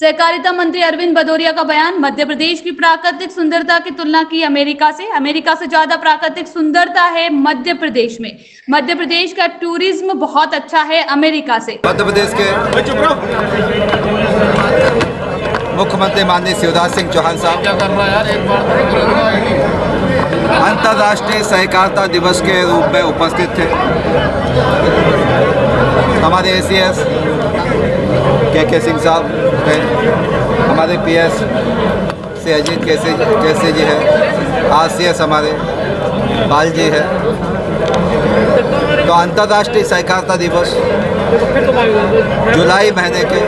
सहकारिता मंत्री अरविंद भदौरिया का बयान, मध्य प्रदेश की प्राकृतिक सुंदरता की तुलना की अमेरिका से ज्यादा प्राकृतिक सुंदरता है मध्य प्रदेश में। मध्य प्रदेश का टूरिज्म बहुत अच्छा है अमेरिका से। मध्य प्रदेश के मुख्यमंत्री माननीय शिवराज सिंह चौहान साहब अंतर्राष्ट्रीय सहकारिता दिवस के रूप में उपस्थित थे। हमारे ACS के सिंह साहब थे, हमारे PS से अजीत कैसे जी है, RCS हमारे बाल जी है। तो अंतर्राष्ट्रीय सहकारिता दिवस जुलाई महीने के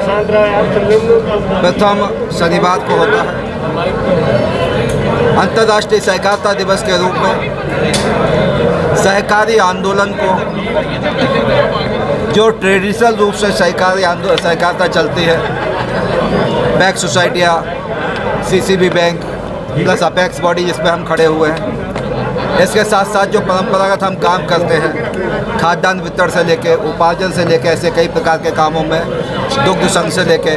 प्रथम शनिवार को होता है। अंतर्राष्ट्रीय सहकारिता दिवस के रूप में सहकारी आंदोलन को, जो ट्रेडिशनल रूप से सहकारिता चलती है, बैंक सोसाइटियाँ, CCB bank plus apex body जिसमें हम खड़े हुए हैं, इसके साथ साथ जो परंपरागत हम काम करते हैं, खाद्यान्न वितरण से लेके, उपार्जन से लेके, ऐसे कई प्रकार के कामों में, दुग्ध संघ से लेके,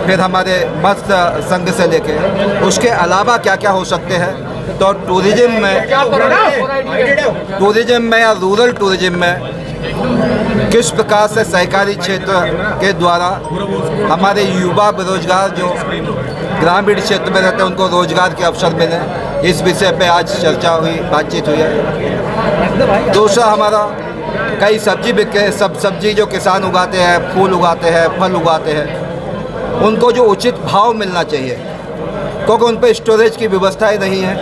फिर हमारे मत्स्य संघ से लेके, उसके अलावा क्या क्या हो सकते हैं। तो टूरिज्म में या रूरल टूरिज्म में किस प्रकार से सहकारी क्षेत्र के द्वारा हमारे युवा बेरोजगार जो ग्रामीण क्षेत्र में रहते हैं उनको रोजगार के अवसर मिले, इस विषय पे आज चर्चा हुई, बातचीत हुई है। दूसरा हमारा कई सब्जी जो किसान उगाते हैं, फूल उगाते हैं, फल उगाते हैं, उनको जो उचित भाव मिलना चाहिए, क्योंकि उन पर स्टोरेज की व्यवस्थाएं नहीं है,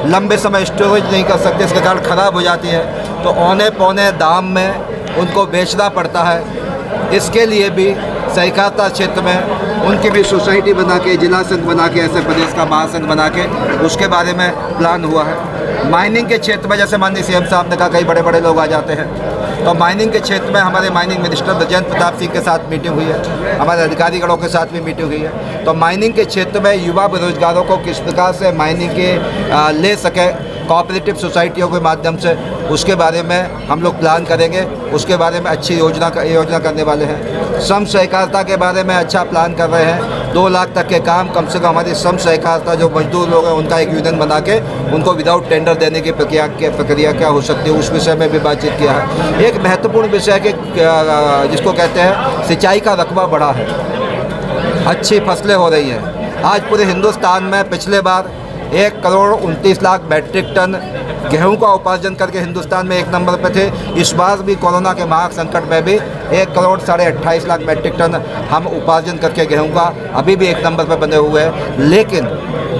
लंबे समय स्टोरेज नहीं कर सकते, इसके कारण ख़राब हो जाती है, तो औने पौने दाम में उनको बेचना पड़ता है। इसके लिए भी सहकारिता क्षेत्र में उनकी भी सोसाइटी बना के, जिला संघ बना के, ऐसे प्रदेश का महासंघ बना के उसके बारे में प्लान हुआ है। माइनिंग के क्षेत्र में जैसे माननीय CM साहब ने कहा कई बड़े बड़े लोग आ जाते हैं, तो माइनिंग के क्षेत्र में हमारे माइनिंग मिनिस्टर ब्रजेंद्र प्रताप सिंह के साथ मीटिंग हुई है, हमारे अधिकारीगणों के साथ भी मीटिंग हुई है। तो माइनिंग के क्षेत्र में युवा बेरोजगारों को किस प्रकार से माइनिंग के ले सके कोऑपरेटिव सोसाइटियों के माध्यम से, उसके बारे में हम लोग प्लान करेंगे। उसके बारे में अच्छी योजना करने वाले हैं। श्रम सहकारिता के बारे में अच्छा प्लान कर रहे हैं। 2 लाख तक के काम कम से कम हमारी श्रम सहकारिता जो मजदूर लोग हैं उनका एक यूनियन बना के उनको विदाउट टेंडर देने की प्रक्रिया क्या हो सकती है, उस विषय में भी बातचीत किया है। एक महत्वपूर्ण विषय कि जिसको कहते हैं सिंचाई का रकबा बढ़ा है, अच्छी फसलें हो रही हैं। आज पूरे हिंदुस्तान में पिछले बार 1,29,00,000 मैट्रिक टन गेहूं का उपार्जन करके हिंदुस्तान में 1 नंबर पे थे। इस बार भी कोरोना के महासंकट में भी 1,28,00,000 मैट्रिक टन हम उपार्जन करके गेहूं का अभी भी 1 नंबर पे बने हुए हैं। लेकिन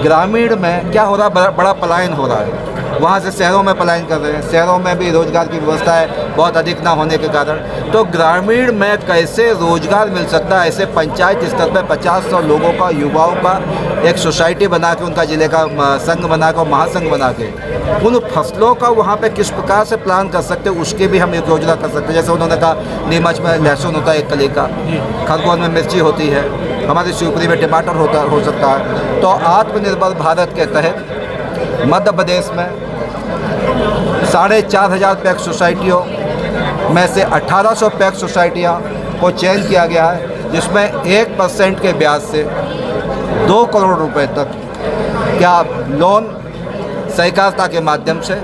ग्रामीण में क्या हो रहा है, बड़ा पलायन हो रहा है, वहाँ से शहरों में पलायन कर रहे हैं। शहरों में भी रोजगार की व्यवस्था है बहुत अधिक ना होने के कारण। तो ग्रामीण में कैसे रोजगार मिल सकता है, ऐसे पंचायत स्तर पर 50-100 लोगों का, युवाओं का एक सोसाइटी बना के, उनका जिले का संघ बना के, महासंघ बना के, उन फसलों का वहाँ पे किस प्रकार से प्लान कर सकते हैं, उसकी भी हम एक योजना कर सकते हैं। जैसे उन्होंने कहा नीमच में लहसुन होता है 1 कली का, खरगोन में मिर्ची होती है, हमारे शिवपुरी में टमाटर हो सकता है। तो आत्मनिर्भर भारत के तहत मध्य प्रदेश में 4,500 पैक्स सोसाइटियों में से 1,800 पैक्स सोसाइटियाँ को चयन किया गया है, जिसमें 1% के ब्याज से 2 करोड़ रुपए तक क्या लोन सहकारिता के माध्यम से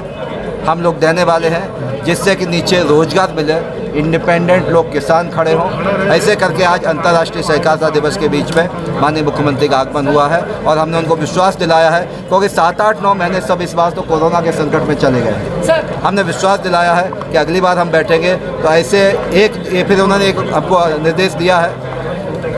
हम लोग देने वाले हैं, जिससे कि नीचे रोजगार मिले, इंडिपेंडेंट लोग, किसान खड़े हों। ऐसे करके आज अंतर्राष्ट्रीय सहकारिता दिवस के बीच में माननीय मुख्यमंत्री का आगमन हुआ है और हमने उनको विश्वास दिलाया है, क्योंकि 7-8-9 महीने सब इस बार तो कोरोना के संकट में चले गए। हमने विश्वास दिलाया है कि अगली बार हम बैठेंगे तो ऐसे फिर उन्होंने एक हमको निर्देश दिया है